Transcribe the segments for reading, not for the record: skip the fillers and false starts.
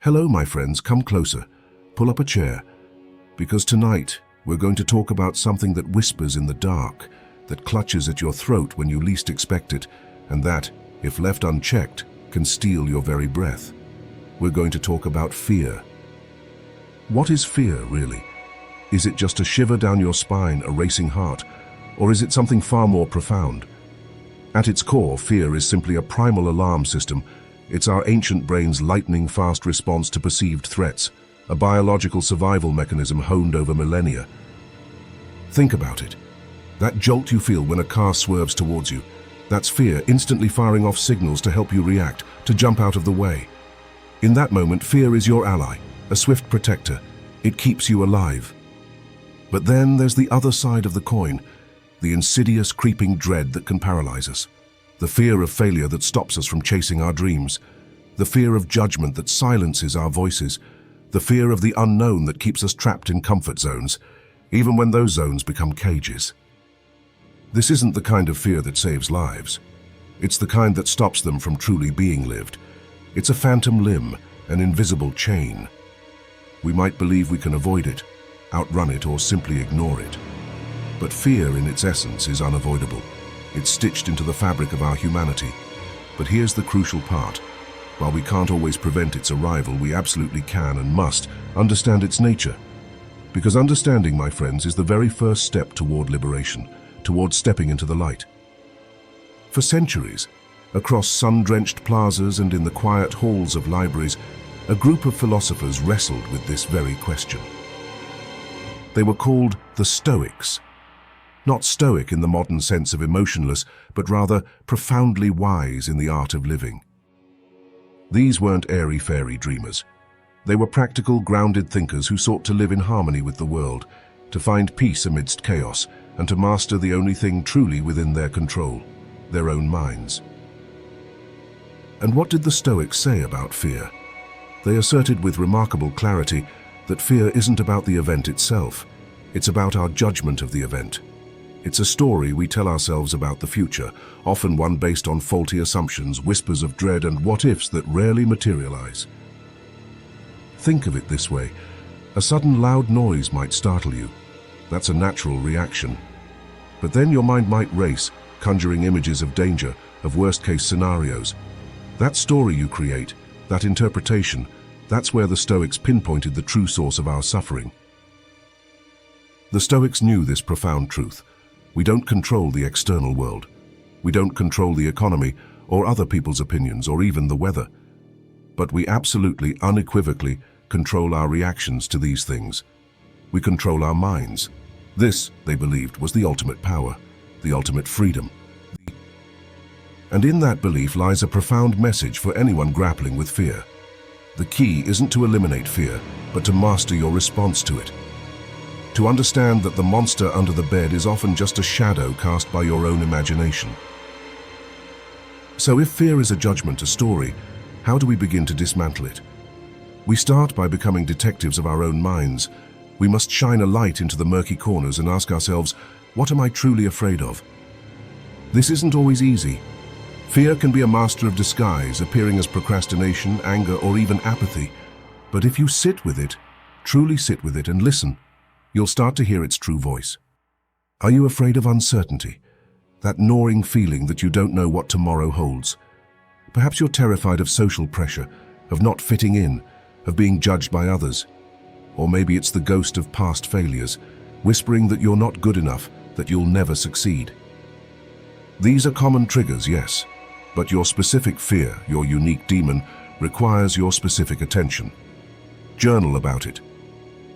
Hello, my friends, come closer. Pull up a chair. Because tonight, we're going to talk about something that whispers in the dark, that clutches at your throat when you least expect it, and that, if left unchecked, can steal your very breath. We're going to talk about fear. What is fear, really? Is it just a shiver down your spine, a racing heart, or is it something far more profound? At its core, fear is simply a primal alarm system. It's our ancient brain's lightning-fast response to perceived threats, a biological survival mechanism honed over millennia. Think about it. That jolt you feel when a car swerves towards you, that's fear instantly firing off signals to help you react, to jump out of the way. In that moment, fear is your ally, a swift protector. It keeps you alive. But then there's the other side of the coin, the insidious, creeping dread that can paralyze us. The fear of failure that stops us from chasing our dreams. The fear of judgment that silences our voices. The fear of the unknown that keeps us trapped in comfort zones, even when those zones become cages. This isn't the kind of fear that saves lives. It's the kind that stops them from truly being lived. It's a phantom limb, an invisible chain. We might believe we can avoid it, outrun it, or simply ignore it. But fear in its essence is unavoidable. It's stitched into the fabric of our humanity. But here's the crucial part. While we can't always prevent its arrival, we absolutely can and must understand its nature. Because understanding, my friends, is the very first step toward liberation, toward stepping into the light. For centuries, across sun-drenched plazas and in the quiet halls of libraries, a group of philosophers wrestled with this very question. They were called the Stoics. Not stoic in the modern sense of emotionless, but rather profoundly wise in the art of living. These weren't airy-fairy dreamers. They were practical, grounded thinkers who sought to live in harmony with the world, to find peace amidst chaos, and to master the only thing truly within their control, their own minds. And what did the Stoics say about fear? They asserted with remarkable clarity that fear isn't about the event itself. It's about our judgment of the event. It's a story we tell ourselves about the future, often one based on faulty assumptions, whispers of dread, and what-ifs that rarely materialize. Think of it this way. A sudden loud noise might startle you. That's a natural reaction. But then your mind might race, conjuring images of danger, of worst-case scenarios. That story you create, that interpretation, that's where the Stoics pinpointed the true source of our suffering. The Stoics knew this profound truth. We don't control the external world. We don't control the economy, or other people's opinions, or even the weather. But we absolutely, unequivocally, control our reactions to these things. We control our minds. This, they believed, was the ultimate power, the ultimate freedom. And in that belief lies a profound message for anyone grappling with fear. The key isn't to eliminate fear, but to master your response to it. To understand that the monster under the bed is often just a shadow cast by your own imagination. So if fear is a judgment, a story, how do we begin to dismantle it? We start by becoming detectives of our own minds. We must shine a light into the murky corners and ask ourselves, what am I truly afraid of? This isn't always easy. Fear can be a master of disguise, appearing as procrastination, anger, or even apathy. But if you sit with it, truly sit with it and listen, you'll start to hear its true voice. Are you afraid of uncertainty? That gnawing feeling that you don't know what tomorrow holds. Perhaps you're terrified of social pressure, of not fitting in, of being judged by others. Or maybe it's the ghost of past failures, whispering that you're not good enough, that you'll never succeed. These are common triggers, yes, but your specific fear, your unique demon, requires your specific attention. Journal about it.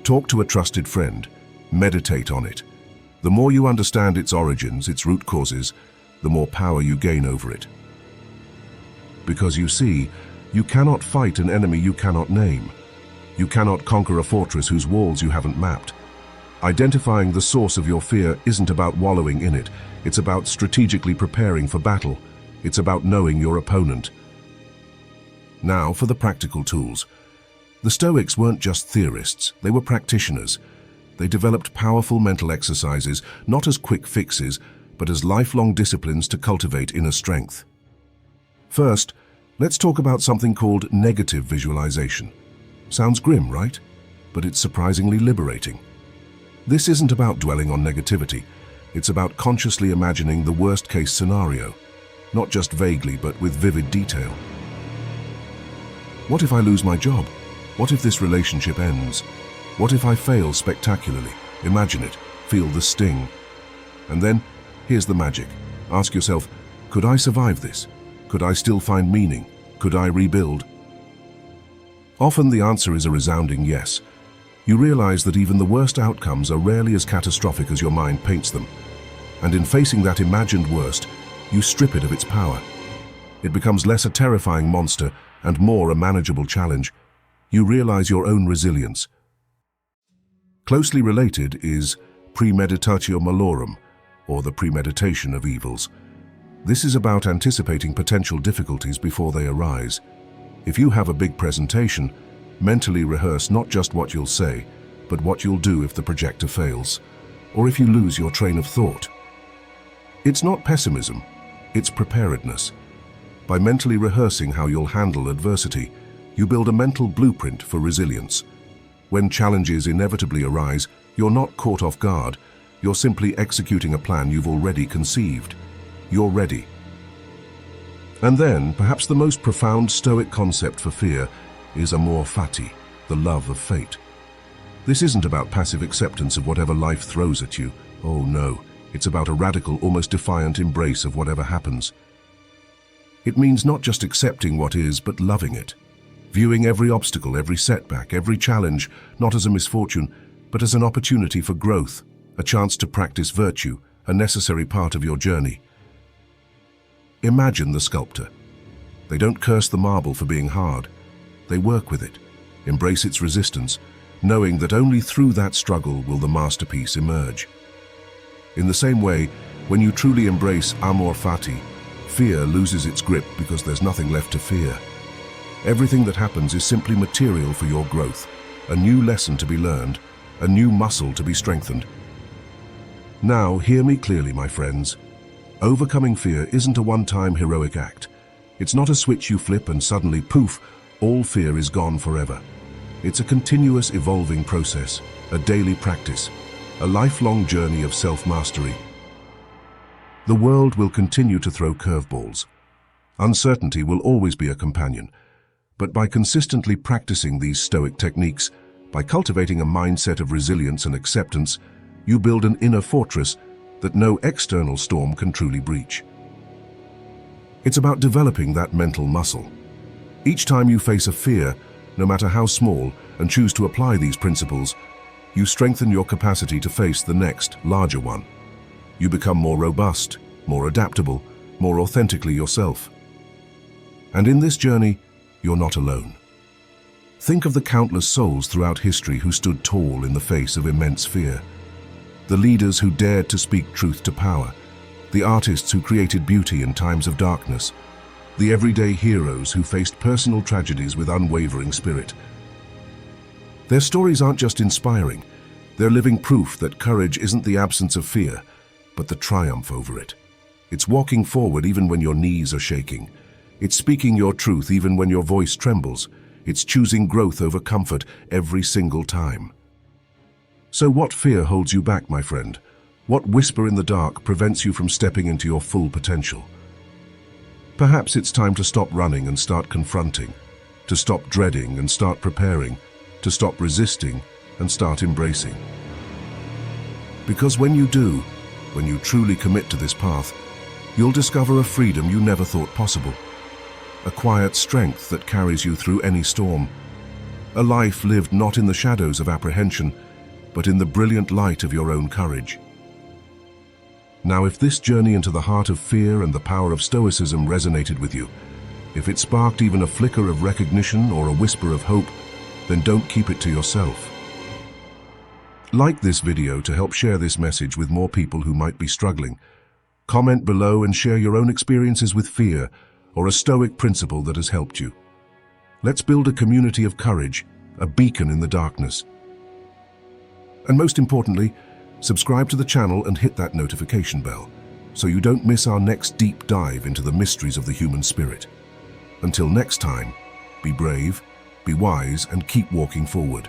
Talk to a trusted friend. Meditate on it. The more you understand its origins, its root causes, the more power you gain over it. Because you see, you cannot fight an enemy you cannot name. You cannot conquer a fortress whose walls you haven't mapped. Identifying the source of your fear isn't about wallowing in it. It's about strategically preparing for battle. It's about knowing your opponent. Now for the practical tools. The Stoics weren't just theorists, they were practitioners. They developed powerful mental exercises, not as quick fixes, but as lifelong disciplines to cultivate inner strength. First, let's talk about something called negative visualization. Sounds grim, right? But it's surprisingly liberating. This isn't about dwelling on negativity. It's about consciously imagining the worst-case scenario, not just vaguely, but with vivid detail. What if I lose my job? What if this relationship ends? What if I fail spectacularly? Imagine it, feel the sting. And then, here's the magic. Ask yourself, could I survive this? Could I still find meaning? Could I rebuild? Often the answer is a resounding yes. You realize that even the worst outcomes are rarely as catastrophic as your mind paints them. And in facing that imagined worst, you strip it of its power. It becomes less a terrifying monster and more a manageable challenge. You realize your own resilience. Closely related is premeditatio malorum, or the premeditation of evils. This is about anticipating potential difficulties before they arise. If you have a big presentation, mentally rehearse not just what you'll say, but what you'll do if the projector fails, or if you lose your train of thought. It's not pessimism, it's preparedness. By mentally rehearsing how you'll handle adversity, you build a mental blueprint for resilience. When challenges inevitably arise, you're not caught off guard, you're simply executing a plan you've already conceived. You're ready. And then, perhaps the most profound Stoic concept for fear is Amor Fati, the love of fate. This isn't about passive acceptance of whatever life throws at you. Oh no, it's about a radical, almost defiant embrace of whatever happens. It means not just accepting what is, but loving it. Viewing every obstacle, every setback, every challenge, not as a misfortune, but as an opportunity for growth, a chance to practice virtue, a necessary part of your journey. Imagine the sculptor. They don't curse the marble for being hard. They work with it, embrace its resistance, knowing that only through that struggle will the masterpiece emerge. In the same way, when you truly embrace Amor Fati, fear loses its grip because there's nothing left to fear. Everything that happens is simply material for your growth, a new lesson to be learned, a new muscle to be strengthened. Now, hear me clearly, my friends. Overcoming fear isn't a one-time heroic act. It's not a switch you flip and suddenly, poof, all fear is gone forever. It's a continuous evolving process, a daily practice, a lifelong journey of self-mastery. The world will continue to throw curveballs. Uncertainty will always be a companion. But by consistently practicing these Stoic techniques, by cultivating a mindset of resilience and acceptance, you build an inner fortress that no external storm can truly breach. It's about developing that mental muscle. Each time you face a fear, no matter how small, and choose to apply these principles, you strengthen your capacity to face the next, larger one. You become more robust, more adaptable, more authentically yourself. And in this journey, you're not alone. Think of the countless souls throughout history who stood tall in the face of immense fear. The leaders who dared to speak truth to power, the artists who created beauty in times of darkness, the everyday heroes who faced personal tragedies with unwavering spirit. Their stories aren't just inspiring, they're living proof that courage isn't the absence of fear, but the triumph over it. It's walking forward even when your knees are shaking. It's speaking your truth even when your voice trembles. It's choosing growth over comfort every single time. So what fear holds you back, my friend? What whisper in the dark prevents you from stepping into your full potential? Perhaps it's time to stop running and start confronting, to stop dreading and start preparing, to stop resisting and start embracing. Because when you do, when you truly commit to this path, you'll discover a freedom you never thought possible. A quiet strength that carries you through any storm. A life lived not in the shadows of apprehension, but in the brilliant light of your own courage. Now, if this journey into the heart of fear and the power of Stoicism resonated with you, if it sparked even a flicker of recognition or a whisper of hope, then don't keep it to yourself. Like this video to help share this message with more people who might be struggling. Comment below and share your own experiences with fear or a Stoic principle that has helped you. Let's build a community of courage, a beacon in the darkness. And most importantly, subscribe to the channel and hit that notification bell so you don't miss our next deep dive into the mysteries of the human spirit. Until next time, be brave, be wise, and keep walking forward.